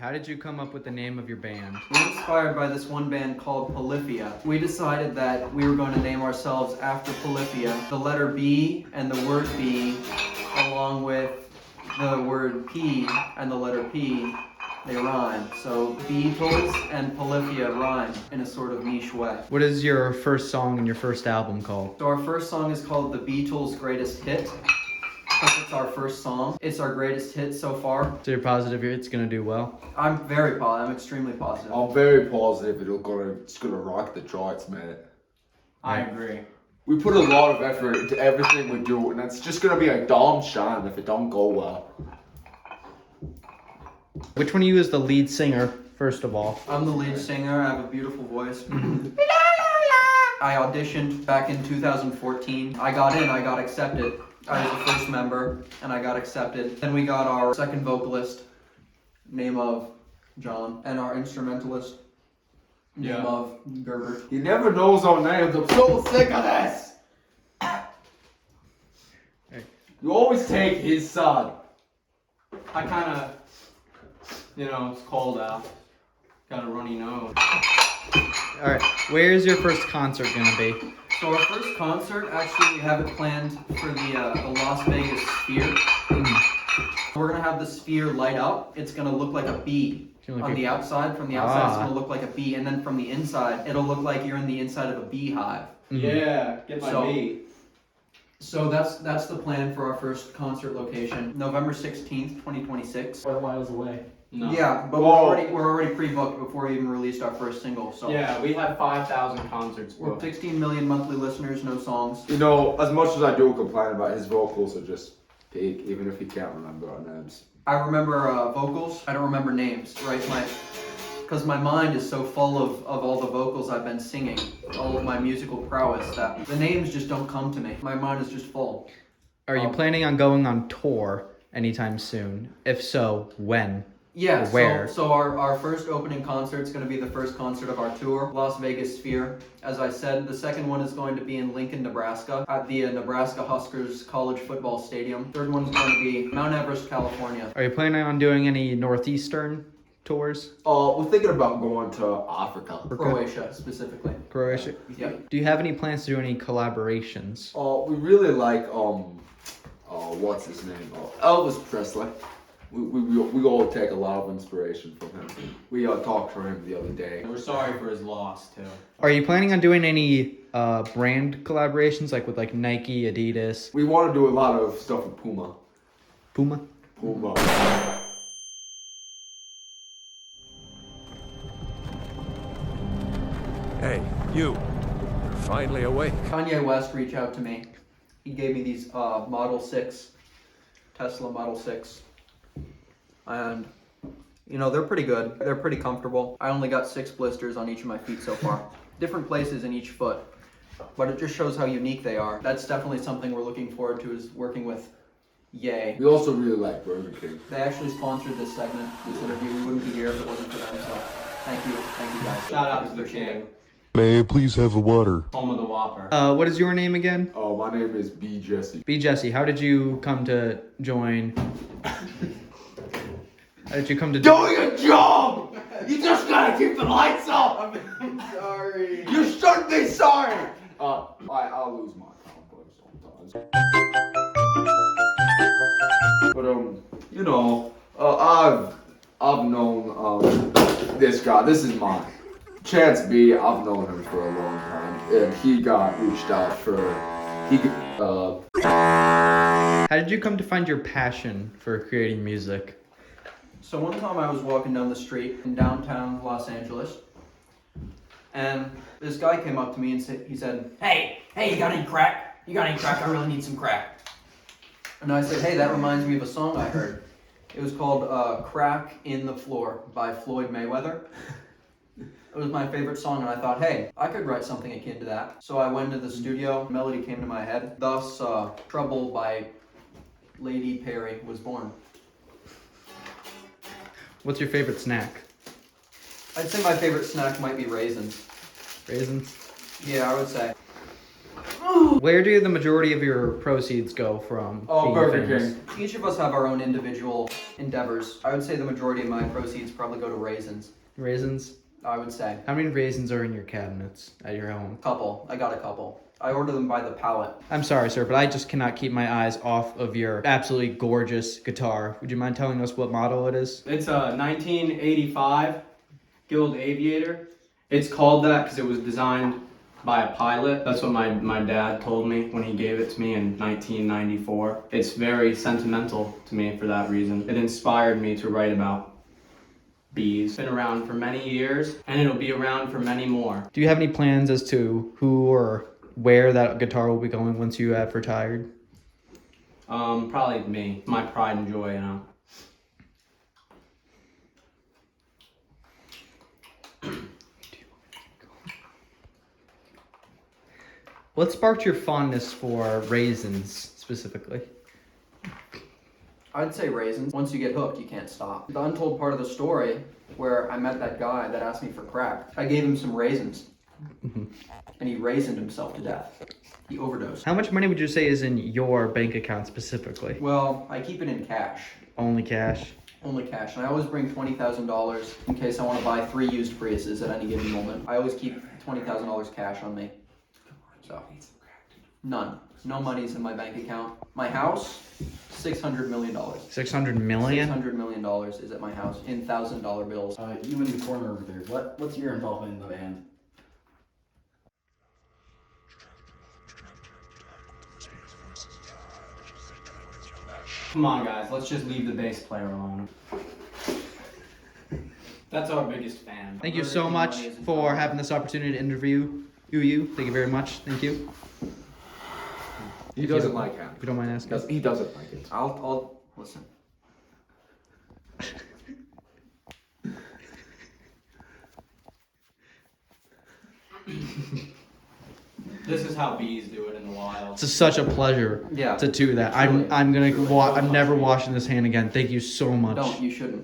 How did you come up with the name of your band? We were inspired by this one band called Polyphia. We decided that we were going to name ourselves after Polyphia. The letter B and the word B, along with the word P and the letter P, they rhyme. So Beetles and Polyphia rhyme in a sort of niche way. What is your first song and your first album called? So our first song is called The Beatles' Greatest Hit. It's our first song. It's our greatest hit so far. So you're positive it's gonna do well? I'm very positive. I'm extremely positive. I'm very positive it's gonna rock the charts, man. I agree. We put a lot of effort into everything we do, and it's just gonna be a damn shame if it don't go well. Which one of you is the lead singer, first of all? I'm the lead singer. I have a beautiful voice. I auditioned back in 2014. I got in. I got accepted. I was the first member, and I got accepted. Then we got our second vocalist, name of John, and our instrumentalist, name of Gerber. He never knows our names. I'm so sick of this. You always take his side. I kind of, it's cold out. Got a runny nose. Alright, where's your first concert gonna be? So our first concert, actually, we have it planned for the Las Vegas Sphere. We're gonna have the sphere light up. It's gonna look like a bee on the outside. From the outside, it's gonna look like a bee, and then from the inside, it'll look like you're in the inside of a beehive. Yeah, get my bee. So that's the plan for our first concert location, November 16th, 2026. Quite a while away. No. Yeah, but we're already pre-booked before we even released our first single. So yeah, we have 5,000 concerts we're booked. 16 million monthly listeners, no songs. You know, as much as I do complain about his vocals are just peak, even if he can't remember our names. I remember vocals. I don't remember names, right? Because my mind is so full of all the vocals I've been singing, all of my musical prowess, that the names just don't come to me. My mind is just full. Are you planning on going on tour anytime soon? If so, when? Yeah, Or where? So our first opening concert is going to be the first concert of our tour, Las Vegas Sphere. As I said, the second one is going to be in Lincoln, Nebraska, at the Nebraska Huskers College Football Stadium. Third one is going to be Mount Everest, California. Are you planning on doing any Northeastern tours? We're thinking about going to Africa. Croatia, specifically. Croatia? Yep. Do you have any plans to do any collaborations? We really like, what's his name? Elvis Presley. We all take a lot of inspiration from him. We talked to him the other day. We're sorry for his loss, too. Are you planning on doing any brand collaborations, like with Nike, Adidas? We want to do a lot of stuff with Puma. Puma? Puma. Hey, you. You're finally awake. Kanye West reached out to me. He gave me these Model 6, Tesla Model 6. And, they're pretty good. They're pretty comfortable. I only got 6 blisters on each of my feet so far. Different places in each foot. But it just shows how unique they are. That's definitely something we're looking forward to, is working with Ye. We also really like Burger King. They actually sponsored this segment, this interview. We wouldn't be here if it wasn't for them, so thank you guys. Shout out to the Appreciate king. it. May I please have a water? Home of the Whopper. What is your name again? Oh, my name is B. Jesse. B. Jesse. How did you come to join? How did you come to Doing a job! You just gotta keep the lights up! I'm sorry. You should be sorry! I'll lose my temper sometimes. But, I've known, this guy. This is mine. Chance B, I've known him for a long time. And he got reached out How did you come to find your passion for creating music? So one time I was walking down the street in downtown Los Angeles, and this guy came up to me and he said, hey, you got any crack? You got any crack? I really need some crack. And I said, hey, that reminds me of a song I heard. It was called Crack in the Floor by Floyd Mayweather. It was my favorite song, and I thought, hey, I could write something akin to that. So I went to the studio, melody came to my head. Thus, Trouble by Lady Perry was born. What's your favorite snack? I'd say my favorite snack might be raisins. Raisins? Yeah, I would say. Where do the majority of your proceeds go from? Oh, being Burger famous? King. Each of us have our own individual endeavors. I would say the majority of my proceeds probably go to raisins. Raisins? I would say. How many raisins are in your cabinets at your home? Couple. I got a couple. I order them by the pallet. I'm sorry, sir, but I just cannot keep my eyes off of your absolutely gorgeous guitar. Would you mind telling us what model it is? It's a 1985 Guild Aviator. It's called that because it was designed by a pilot. That's what my dad told me when he gave it to me in 1994. It's very sentimental to me for that reason. It inspired me to write about bees. It's been around for many years and it'll be around for many more. Do you have any plans as to who or where that guitar will be going once you have retired? Probably me. My pride and joy, you know. What sparked your fondness for raisins specifically? I'd say raisins. Once you get hooked, you can't stop. The untold part of the story where I met that guy that asked me for crack, I gave him some raisins. And he raisined himself to death. He overdosed. How much money would you say is in your bank account specifically? Well, I keep it in cash. Only cash? Only cash. And I always bring $20,000 in case I want to buy 3 used Priuses at any given moment. I always keep $20,000 cash on me. So, none. No money's in my bank account. My house, $600 million. $600 million? $600 million is at my house in $1,000 bills. You in the corner over there. What's your involvement in the band? Come on, guys, let's just leave the bass player alone. That's our biggest fan. Thank you so much for having this opportunity to interview you. Thank you very much. Thank you. He doesn't like him. If you don't mind asking. He doesn't like it. I'll listen. This is how bees do it in the wild. It's such a pleasure Yeah. to do that. Truly. I'm never washing this hand again. Thank you so much. Don't. You shouldn't.